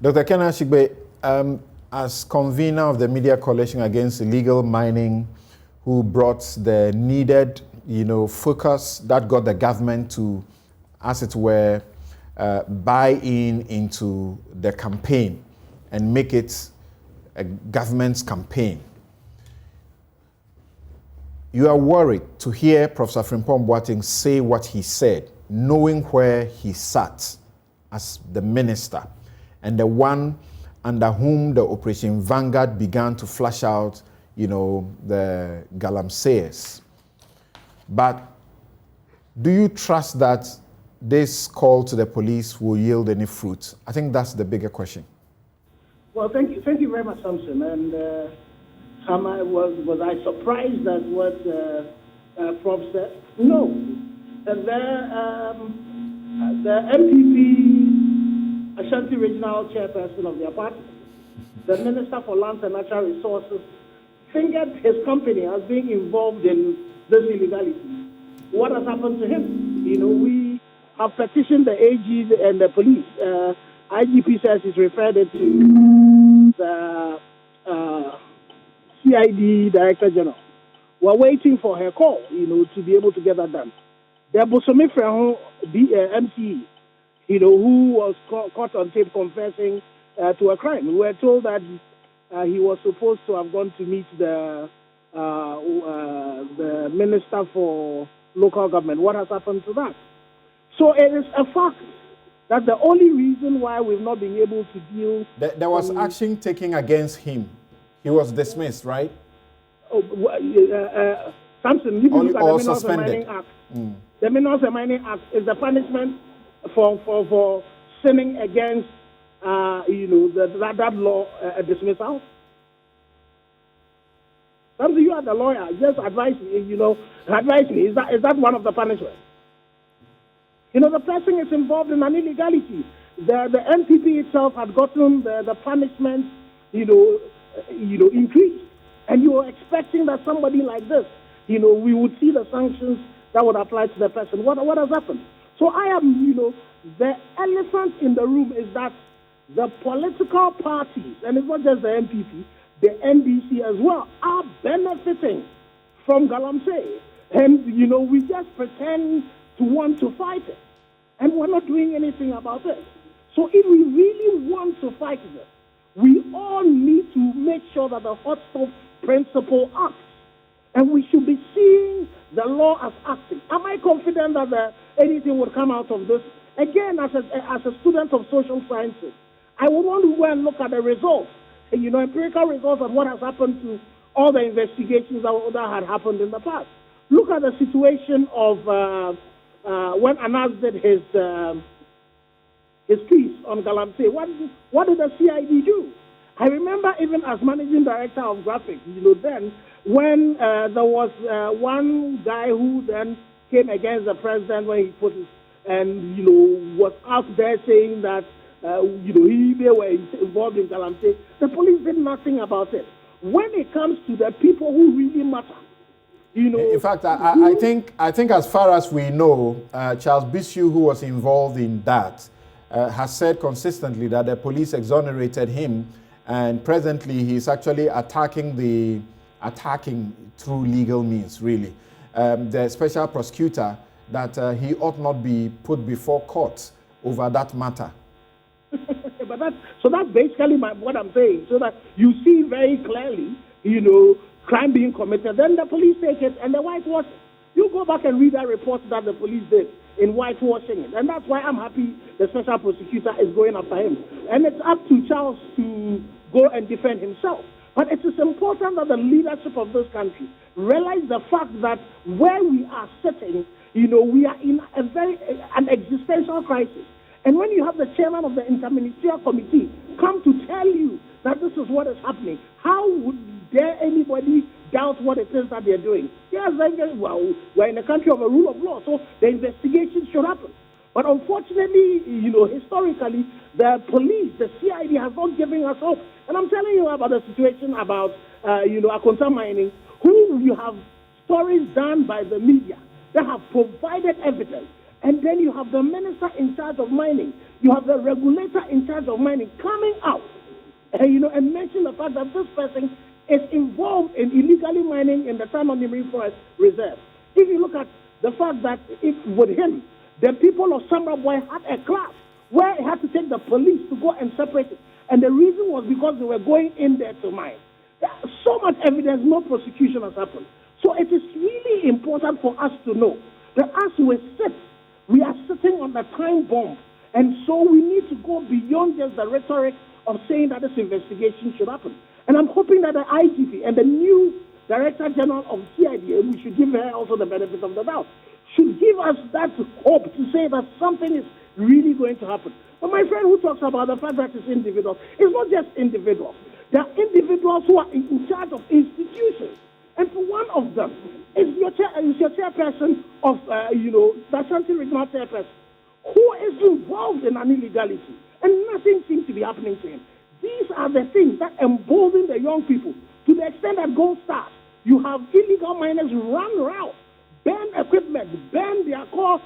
Dr. Ken Ashigbey, as convener of the Media Coalition Against Illegal Mining, who brought the needed, focus that got the government to, as it were, buy into the campaign and make it a government's campaign. You are worried to hear Professor Frimpong Boateng say what he said, knowing where he sat as the minister and the one under whom the Operation Vanguard began to flush out, the galamseyers. But do you trust that this call to the police will yield any fruit? I think that's the bigger question. Well, thank you very much, Samson. And was I surprised at what Prof said? No. And the MPP, Ashanti Regional Chairperson of their party, the Minister for Lands and Natural Resources, fingered his company as being involved in this illegality. What has happened to him? We have petitioned the AG and the police. IGP says he's referred it to the CID Director General. We're waiting for her call, to be able to get that done. The Bosome Freho MCE, who was caught on tape confessing to a crime. We were told that he was supposed to have gone to meet the Minister for Local Government. What has happened to that? So it is a fact that the only reason why we've not been able to deal... There was action taken against him. He was dismissed, right? Samson, if you look at the Minerals and Mining Act, the Minerals and Mining Act is the punishment for sinning against, that law dismissal. Samson, you are the lawyer. Just advise me. Advise me. Is that one of the punishments? The person is involved in an illegality. The NPP itself had gotten the punishment, increased. And you were expecting that somebody like this, we would see the sanctions that would apply to the person. What has happened? So I am, the elephant in the room is that the political parties, and it's not just the NPP, the NDC as well, are benefiting from galamsey. And, we just pretend to want to fight it. And we're not doing anything about it. So if we really want to fight this, we all need to make sure that the hot stove principle acts. And we should be seeing the law as acting. Am I confident that anything would come out of this? Again, as a student of social sciences, I would want to go and look at the results, empirical results of what has happened to all the investigations that had happened in the past. Look at the situation of when Anas did his piece on galamsey. What did the CID do? I remember even as managing director of graphics, then when there was one guy who then came against the president when he put his, and was out there saying that they were involved in galamsey. The police did nothing about it. When it comes to the people who really matter, in fact, I think as far as we know, Charles Bisu, who was involved in that, has said consistently that the police exonerated him, and presently he's actually attacking through legal means, really. The special prosecutor, that he ought not be put before court over that matter. But that's basically what I'm saying, so that you see very clearly, crime being committed, then the police take it and the whitewash. You go back and read that report that the police did in whitewashing it. And that's why I'm happy the special prosecutor is going after him. And it's up to Charles to go and defend himself. But it is important that the leadership of this country realize the fact that where we are sitting, we are in an existential crisis. And when you have the chairman of the interministerial committee come to tell you that this is what is happening, how would dare anybody doubt what it is that they're doing? Yes, well, we're in a country of a rule of law, so the investigation should happen. But unfortunately, historically, the police, the CID has not given us hope. And I'm telling you about the situation about, Akonta Mining, who you have stories done by the media that have provided evidence. And then you have the minister in charge of mining, You have the regulator in charge of mining coming out, and mention the fact that this person is involved in illegally mining in the Tanonimri Forest Reserve. If you look at the fact that with him, the people of Samraboy had a class where it had to take the police to go and separate it. And the reason was because they were going in there to mine. There's so much evidence, no prosecution has happened. So it is really important for us to know that as we are sitting on the time bomb. And so we need to go beyond just the rhetoric of saying that this investigation should happen. And I'm hoping that the IGP and the new Director General of CID, we should give her also the benefit of the doubt, should give us that hope to say that something is really going to happen. But my friend who talks about the fact that it's individuals, it's not just individuals. There are individuals who are in charge of institutions. And one of them is your chairperson of, the Ashanti Regional Chairperson, who is involved in an illegality. And nothing seems to be happening to him. These are the things that embolden the young people to the extent that Gold Stars, you have illegal miners run around, burn equipment, burn their core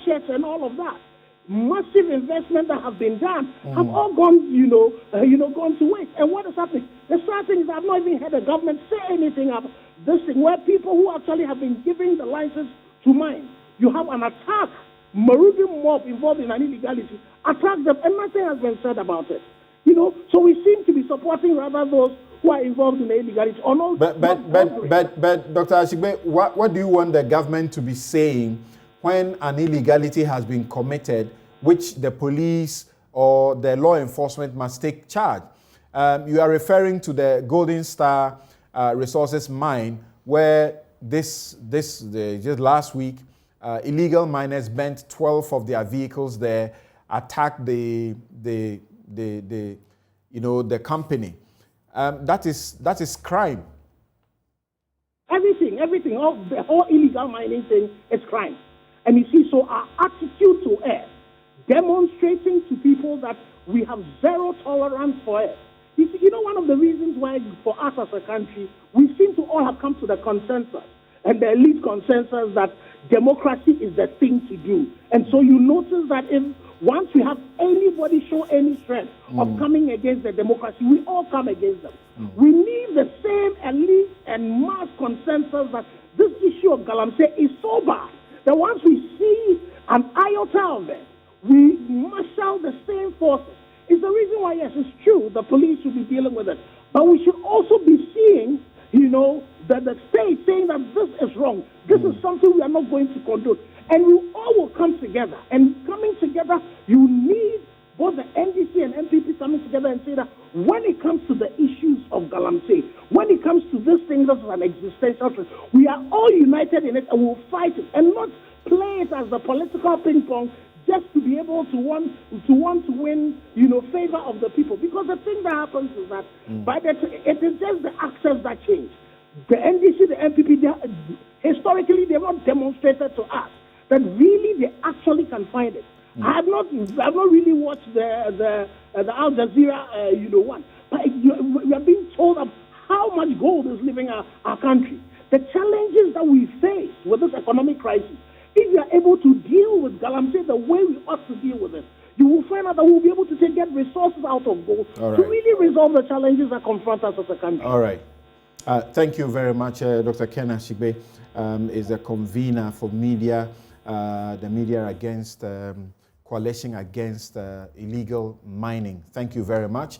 sheds and all of that. Massive investment that have been done have all gone, gone to waste. And what is happening? The sad thing is I've not even heard the government say anything about this thing, where people who actually have been given the license to mine, you have an attack, Marubi mob involved in an illegality, attack them, and nothing has been said about it. So we seem to be supporting rather those who are involved in the illegality. Or no, but Dr. Ashigbey, what do you want the government to be saying when an illegality has been committed, which the police or the law enforcement must take charge? You are referring to the Golden Star Resources mine, where just last week, illegal miners burnt 12 of their vehicles there, attacked the company. That is crime. Everything, the whole illegal mining thing is crime. And you see, so our attitude to it, demonstrating to people that we have zero tolerance for it. You see, one of the reasons why for us as a country, we seem to all have come to the consensus, and the elite consensus, that democracy is the thing to do. And so you notice that once we have anybody show any strength of coming against the democracy, we all come against them. We need the same elite and mass consensus that this issue of Galamsey is so bad that once we see an iota of it, we marshal the same forces. It's the reason why, yes, it's true, the police should be dealing with it. But we should also be seeing, that the state saying that this is wrong. This is something we are not going to condone. And we all will come together. And coming together, you need both the NDC and MPP coming together and say that when it comes to the issues of Galamsey, when it comes to this thing that's an existential threat, we are all united in it and we'll fight it and not play it as the political ping pong just to be able to want to win, favor of the people. Because the thing that happens is that it is just the access that change. The NDC, the MPP, historically, they have not demonstrated to us that really they actually can find it. I've not really watched the Al Jazeera, one. But we are being told of how much gold is leaving our country. The challenges that we face with this economic crisis, if we are able to deal with Galamsey the way we ought to deal with it, you will find out that we'll be able to get resources out of gold to really resolve the challenges that confront us as a country. All right. Thank you very much, Dr. Ken Ashigbey is the convener for media, the Media Against Coalition Against Illegal Mining. Thank you very much.